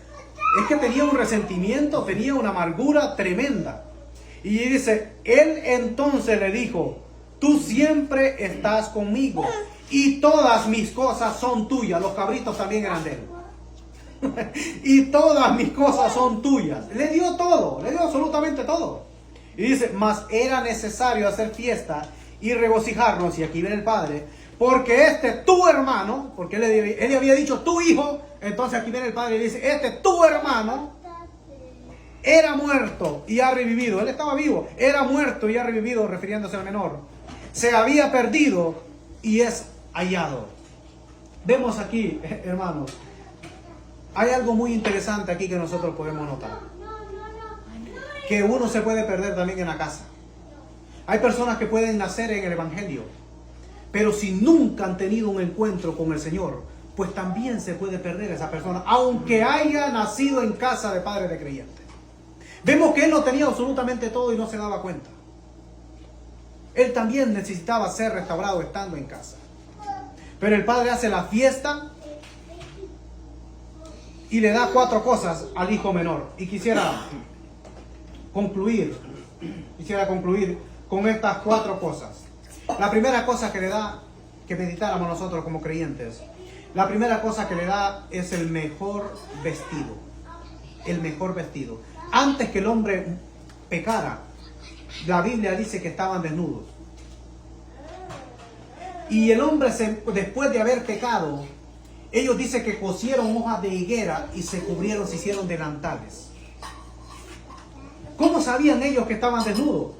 Es que tenía un resentimiento, tenía una amargura tremenda. Y dice: él entonces le dijo: tú siempre estás conmigo y todas mis cosas son tuyas. Los cabritos también eran de él. Y todas mis cosas son tuyas. Le dio todo, le dio absolutamente todo. Y dice: mas era necesario hacer fiesta y regocijarnos. Y aquí viene el padre: porque tu hermano, porque él había dicho tu hijo, entonces aquí viene el padre y dice: tu hermano era muerto y ha revivido. Él estaba vivo, era muerto y ha revivido, refiriéndose al menor. Se había perdido y es hallado. Vemos aquí, hermanos, hay algo muy interesante aquí que nosotros podemos notar. Que uno se puede perder también en la casa. Hay personas que pueden nacer en el Evangelio, pero si nunca han tenido un encuentro con el Señor, pues también se puede perder esa persona, aunque haya nacido en casa de padre de creyente. Vemos que él lo tenía absolutamente todo y no se daba cuenta. Él también necesitaba ser restaurado estando en casa. Pero el padre hace la fiesta y le da 4 cosas al hijo menor. Y quisiera concluir con estas 4 cosas. La primera cosa que le da, que meditáramos nosotros como creyentes, la primera cosa que le da es el mejor vestido. El mejor vestido. Antes que el hombre pecara, la Biblia dice que estaban desnudos. Y el hombre, después de haber pecado, ellos dicen que cosieron hojas de higuera y se cubrieron, se hicieron delantales. ¿Cómo sabían ellos que estaban desnudos?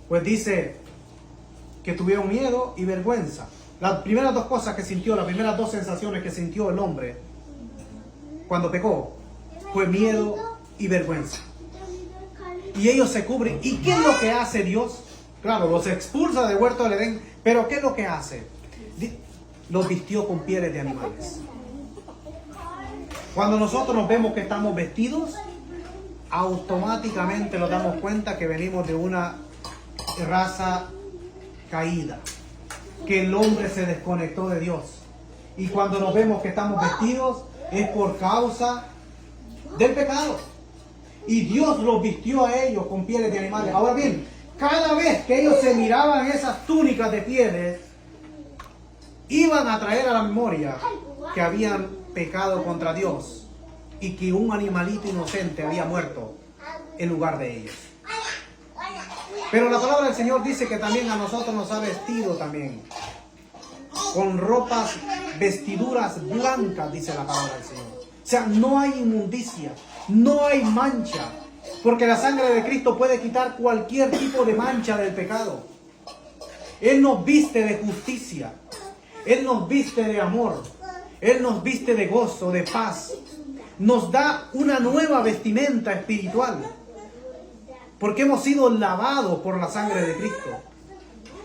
Pues dice que tuvieron miedo y vergüenza. Las primeras 2 cosas que sintió, las primeras 2 sensaciones que sintió el hombre cuando pecó, fue miedo y vergüenza. Y ellos se cubren. ¿Y qué es lo que hace Dios? Claro, los expulsa del huerto del Edén, pero ¿qué es lo que hace? Los vistió con pieles de animales. Cuando nosotros nos vemos que estamos vestidos, automáticamente nos damos cuenta que venimos de una raza caída, que el hombre se desconectó de Dios. Y cuando nos vemos que estamos vestidos es por causa del pecado. Y Dios los vistió a ellos con pieles de animales. Ahora bien, cada vez que ellos se miraban esas túnicas de pieles, iban a traer a la memoria que habían pecado contra Dios y que un animalito inocente había muerto en lugar de ellos. Pero la palabra del Señor dice que también a nosotros nos ha vestido también con ropas, vestiduras blancas, dice la palabra del Señor. O sea, no hay inmundicia, no hay mancha, porque la sangre de Cristo puede quitar cualquier tipo de mancha del pecado. Él nos viste de justicia, Él nos viste de amor, Él nos viste de gozo, de paz. Nos da una nueva vestimenta espiritual, porque hemos sido lavados por la sangre de Cristo.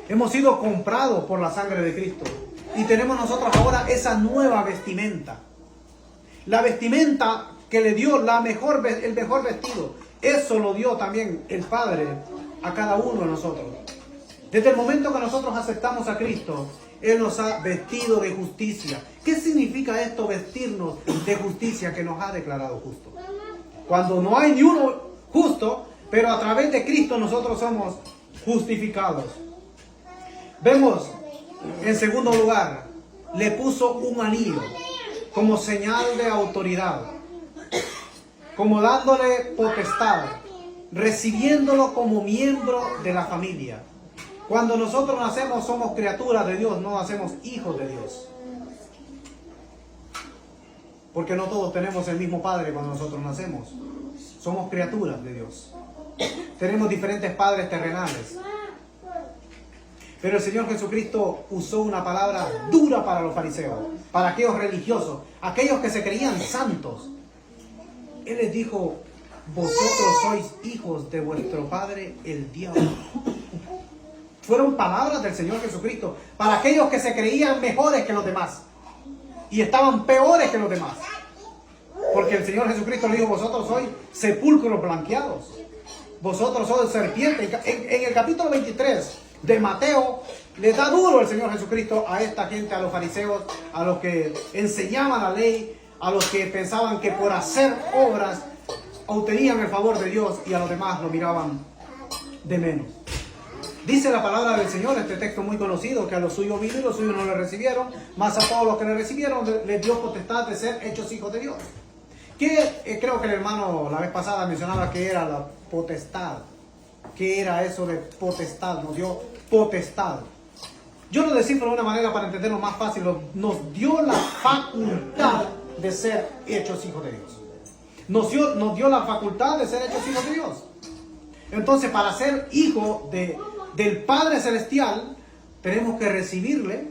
Hemos sido comprados por la sangre de Cristo. Y tenemos nosotros ahora esa nueva vestimenta. La vestimenta que le dio el mejor vestido. Eso lo dio también el Padre a cada uno de nosotros. Desde el momento que nosotros aceptamos a Cristo, Él nos ha vestido de justicia. ¿Qué significa esto, vestirnos de justicia, que nos ha declarado justo? Cuando no hay ni uno justo, pero a través de Cristo nosotros somos justificados. Vemos, en segundo lugar, le puso un anillo como señal de autoridad, como dándole potestad, recibiéndolo como miembro de la familia. Cuando nosotros nacemos somos criaturas de Dios, no nacemos hijos de Dios. Porque no todos tenemos el mismo Padre cuando nosotros nacemos. Somos criaturas de Dios. Tenemos diferentes padres terrenales. Pero el Señor Jesucristo usó una palabra dura para los fariseos, para aquellos religiosos, aquellos que se creían santos. Él les dijo: vosotros sois hijos de vuestro padre el diablo. Fueron palabras del Señor Jesucristo para aquellos que se creían mejores que los demás y estaban peores que los demás. Porque el Señor Jesucristo le dijo: vosotros sois sepulcros blanqueados, vosotros sois serpientes. En el capítulo 23 de Mateo le da duro el Señor Jesucristo a esta gente, a los fariseos, a los que enseñaban la ley, a los que pensaban que por hacer obras obtenían el favor de Dios, y a los demás lo miraban de menos. Dice la palabra del Señor, este texto muy conocido, que a los suyos vino y los suyos no le recibieron, mas a todos los que le recibieron les dio potestad de ser hechos hijos de Dios. Que creo que el hermano la vez pasada mencionaba que era la potestad. ¿Qué era eso de potestad? Nos dio potestad. Yo lo descifro de una manera para entenderlo más fácil. Nos dio la facultad de ser hechos hijos de Dios. Nos dio la facultad de ser hechos hijos de Dios. Entonces, para ser hijo del Padre Celestial, tenemos que recibirle,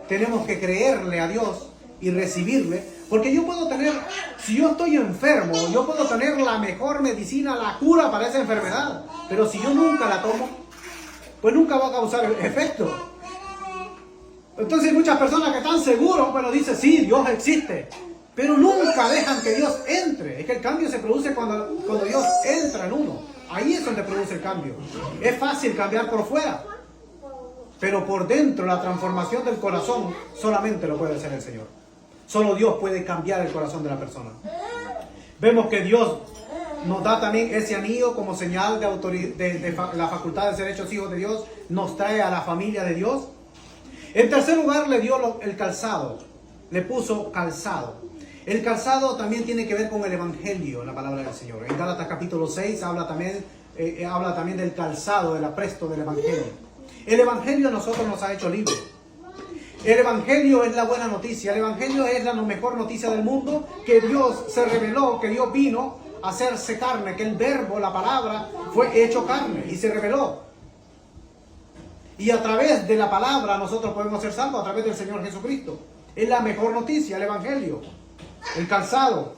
tenemos que creerle a Dios y recibirle. Porque yo puedo tener, si yo estoy enfermo, yo puedo tener la mejor medicina, la cura para esa enfermedad. Pero si yo nunca la tomo, pues nunca va a causar efecto. Entonces hay muchas personas que están seguros, pero dicen: sí, Dios existe. Pero nunca dejan que Dios entre. Es que el cambio se produce cuando Dios entra en uno. Ahí es donde produce el cambio. Es fácil cambiar por fuera, pero por dentro la transformación del corazón solamente lo puede hacer el Señor. Solo Dios puede cambiar el corazón de la persona. Vemos que Dios nos da también ese anillo como señal de autoridad, de la facultad de ser hechos hijos de Dios. Nos trae a la familia de Dios. En tercer lugar, le dio el calzado. Le puso calzado. El calzado también tiene que ver con el evangelio, la palabra del Señor. En Gálatas capítulo 6 habla también del calzado, del apresto del evangelio. El evangelio a nosotros nos ha hecho libres. El evangelio es la buena noticia. El evangelio es la mejor noticia del mundo, que Dios se reveló, que Dios vino a hacerse carne, que el verbo, la palabra, fue hecho carne y se reveló. Y a través de la palabra nosotros podemos ser salvos, a través del Señor Jesucristo. Es la mejor noticia, el evangelio. El calzado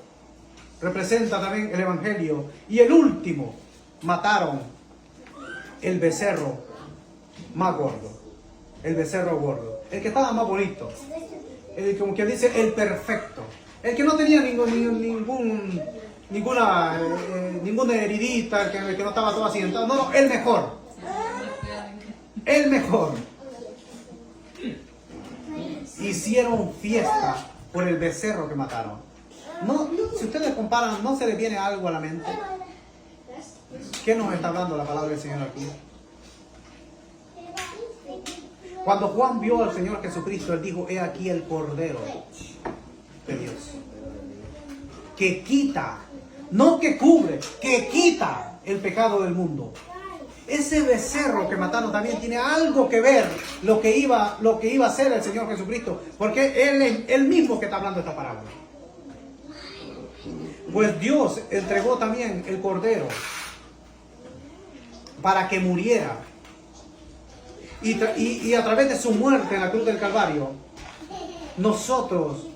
representa también el evangelio. Y el último, mataron el becerro más gordo. El becerro gordo. El que estaba más bonito. Como quien dice, el perfecto. El que no tenía ninguna heridita, el que no estaba todo accidentado. No, el mejor. El mejor. Hicieron fiesta por el becerro que mataron. No, si ustedes comparan, ¿no se les viene algo a la mente? ¿Qué nos está hablando la palabra del Señor aquí? Cuando Juan vio al Señor Jesucristo, él dijo: he aquí el Cordero de Dios, que quita, no que cubre, que quita el pecado del mundo. Ese becerro que mataron también tiene algo que ver lo que iba a hacer el Señor Jesucristo, porque Él es el mismo que está hablando esta parábola. Pues Dios entregó también el Cordero para que muriera. Y a través de su muerte en la cruz del Calvario, nosotros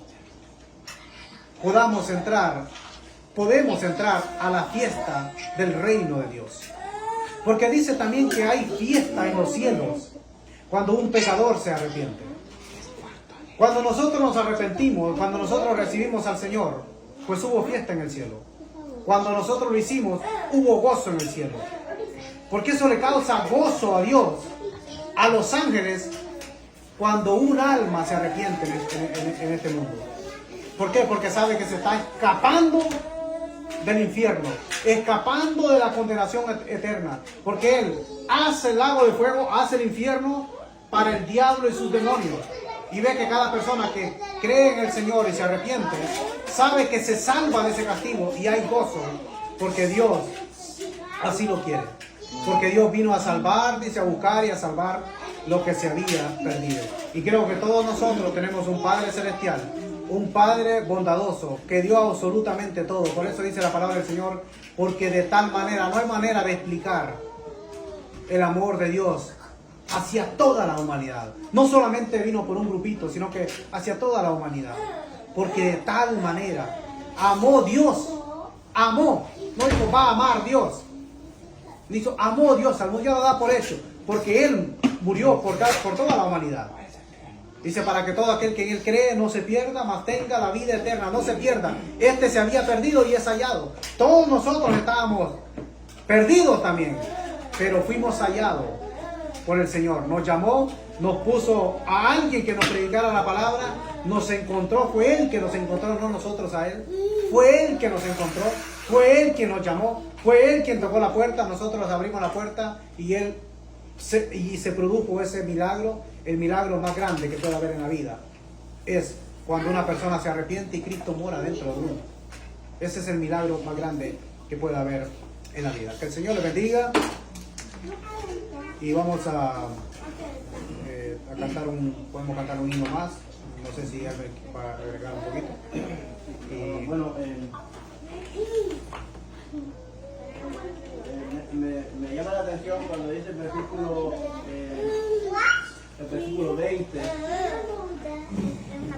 podemos entrar a la fiesta del reino de Dios. Porque dice también que hay fiesta en los cielos cuando un pecador se arrepiente. Cuando nosotros nos arrepentimos, cuando nosotros recibimos al Señor, pues hubo fiesta en el cielo. Cuando nosotros lo hicimos, hubo gozo en el cielo. Porque eso le causa gozo a Dios, a los ángeles, cuando un alma se arrepiente en este mundo. ¿Por qué? Porque sabe que se está escapando del infierno, escapando de la condenación eterna, porque Él hace el lago de fuego, hace el infierno para el diablo y sus demonios, y ve que cada persona que cree en el Señor y se arrepiente, sabe que se salva de ese castigo y hay gozo, porque Dios así lo quiere, porque Dios vino a salvar, dice, a buscar y a salvar lo que se había perdido. Y creo que todos nosotros tenemos un Padre celestial, un Padre bondadoso, que dio absolutamente todo. Por eso dice la palabra del Señor, porque de tal manera, no hay manera de explicar el amor de Dios hacia toda la humanidad. No solamente vino por un grupito, sino que hacia toda la humanidad. Porque de tal manera amó Dios, amó, no dijo va a amar Dios, dijo amó Dios, amó, ya lo da por hecho, porque Él murió por toda la humanidad. Dice, para que todo aquel que en Él cree no se pierda, mas tenga la vida eterna. No se pierda. Este se había perdido y es hallado. Todos nosotros estábamos perdidos también, pero fuimos hallados por el Señor. Nos llamó, nos puso a alguien que nos predicara la palabra, nos encontró, fue Él que nos encontró, no nosotros a Él. Fue Él que nos encontró, fue Él quien nos llamó, fue Él quien tocó la puerta, nosotros abrimos la puerta y se produjo ese milagro. El milagro más grande que puede haber en la vida es cuando una persona se arrepiente y Cristo mora dentro de uno. Ese es el milagro más grande que puede haber en la vida. Que el Señor le bendiga. Y vamos a cantar podemos cantar un himno más. No sé si para agregar un poquito. Y bueno, me llama la atención cuando dice el versículo 20.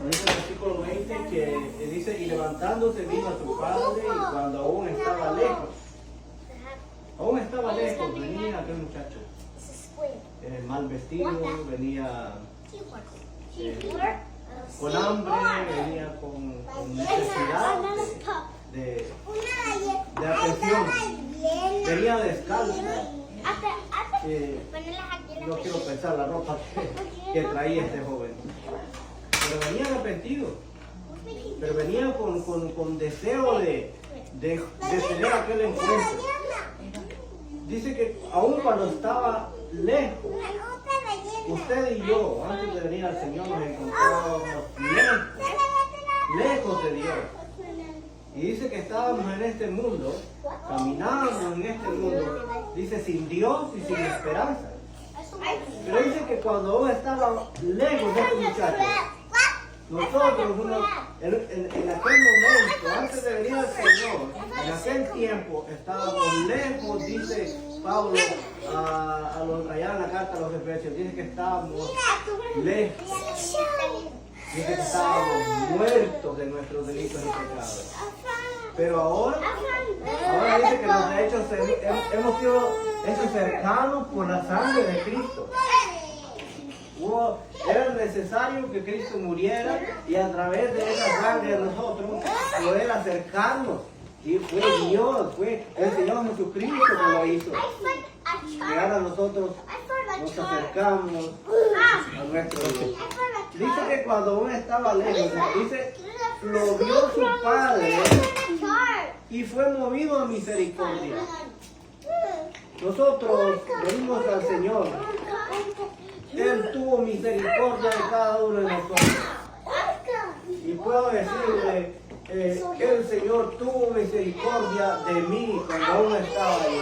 Dice el versículo 20 que dice: y levantándose vino a su padre, y cuando aún estaba lejos, venía aquel muchacho mal vestido, venía con hambre, venía con necesidad de atención, venía descalzo. No quiero pensar la ropa que traía este joven, pero venía arrepentido, pero venía con deseo de tener aquel encuentro. Dice que aun cuando estaba lejos, usted y yo, antes de venir al Señor, nos encontrábamos lejos de Dios. Y dice que estábamos en este mundo, caminando en este mundo, dice, sin Dios y sin esperanza. Pero dice que cuando uno estaba lejos de este muchacho, nosotros en aquel momento, antes de venir al Señor, en aquel tiempo estábamos lejos, dice Pablo allá en la carta a los Efesios, dice que estábamos lejos, dice que estábamos muertos de nuestros delitos y pecados. Pero ahora dice que hemos sido hechos cercanos por la sangre de Cristo. Era necesario que Cristo muriera y a través de esa sangre nosotros poder acercarnos. Y fue Dios, fue el Señor Jesucristo que lo hizo. Y ahora nosotros nos acercamos a nuestro Dios. Dice que cuando uno estaba lejos, dice, lo vio su Padre y fue movido a misericordia. Nosotros venimos al Señor. Él tuvo misericordia de cada uno de nosotros. Y puedo decirle, el Señor tuvo misericordia de mí cuando aún estaba ahí.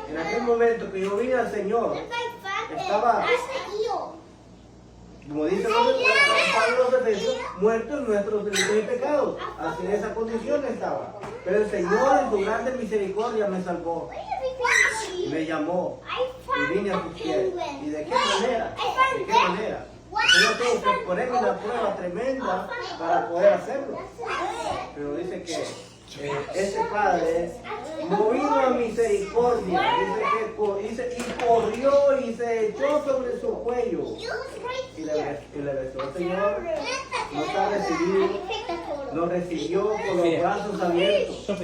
En aquel momento que yo vine al Señor, estaba, como dice Pablo los Efesios, muerto en nuestros delitos y pecados. Así en esa condición estaba. Pero el Señor en su grande misericordia me salvó. Y me llamó. Y vine a sus pies. ¿Y de qué manera? ¿De qué manera? Yo tengo que ponerme una prueba tremenda para poder hacerlo. Pero dice que ese Padre, movido a misericordia, dice y corrió y se echó sobre su cuello y le besó. El Señor nos ha recibido, nos recibió con los brazos abiertos.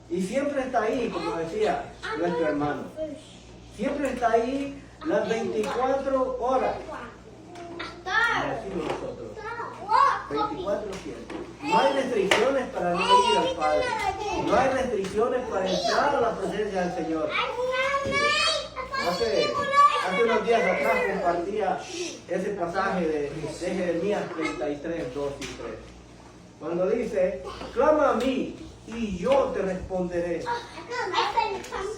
Y siempre está ahí, como decía nuestro hermano. Siempre está ahí las 24 horas. Como decimos nosotros. 24/7. No hay restricciones para no ir al Padre. No hay restricciones para entrar a la presencia del Señor. Hace unos días atrás compartía ese pasaje de Jeremías 33, 2 y 3. Cuando dice, clama a mí y yo te responderé.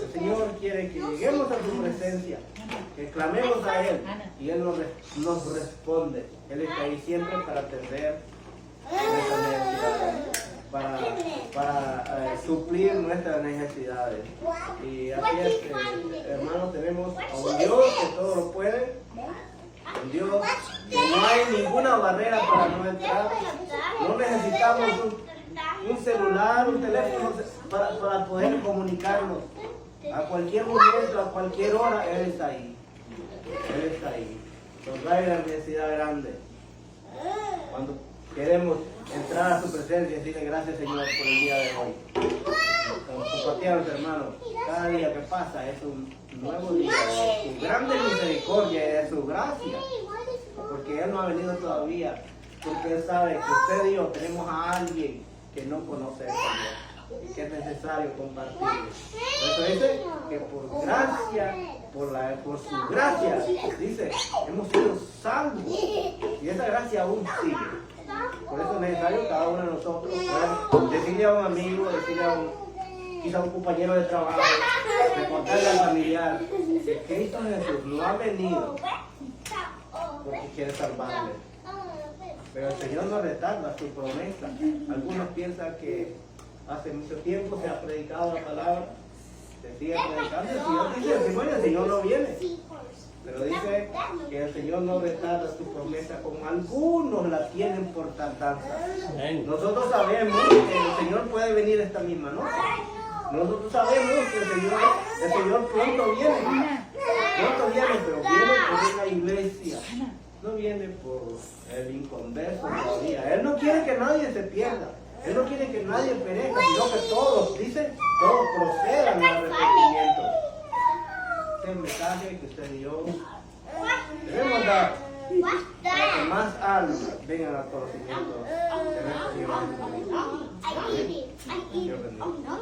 El Señor quiere que lleguemos a su presencia, que clamemos a Él y Él nos responde. Él está ahí siempre para atender nuestras necesidades, para suplir nuestras necesidades. Y así es, hermanos, tenemos a un Dios que todo lo puede, un Dios que no hay ninguna barrera para no entrar. No necesitamos un celular, un teléfono para poder comunicarnos. A cualquier momento, a cualquier hora, Él está ahí. Él está ahí. Nos da una necesidad grande. Cuando queremos entrar a su presencia y decirle gracias, Señor, por el día de hoy. Compartíamos, hermanos, cada día que pasa es un nuevo día de su grande misericordia y de su gracia. Porque Él no ha venido todavía. Porque Él sabe que usted y yo tenemos a alguien que no conoce al Señor y que es necesario compartir. Por eso dice que por gracia, por su gracia, dice, hemos sido salvos y esa gracia aún sigue. Por eso es necesario cada uno de nosotros poder decirle a un amigo, decirle a quizá un compañero de trabajo, recordarle al familiar que Cristo Jesús no ha venido porque quiere salvarle. Pero el Señor no retarda su promesa. Algunos piensan que hace mucho tiempo se ha predicado la palabra, se sigue predicando, el Señor dice, el Señor no viene. Pero dice que el Señor no retarda su promesa como algunos la tienen por tardanza. Nosotros sabemos que el Señor puede venir esta misma noche. Nosotros sabemos que el Señor pronto viene, pero viene por una iglesia. No viene por el inconverso todavía. Él no quiere que nadie se pierda. Él no quiere que nadie perezca, sino que todos, dice, todos procedan al arrepentimiento. Este es el mensaje que usted y yo debemos dar para que más almas vengan al conocimiento de nuestro Señor Jesucristo. Dios bendiga.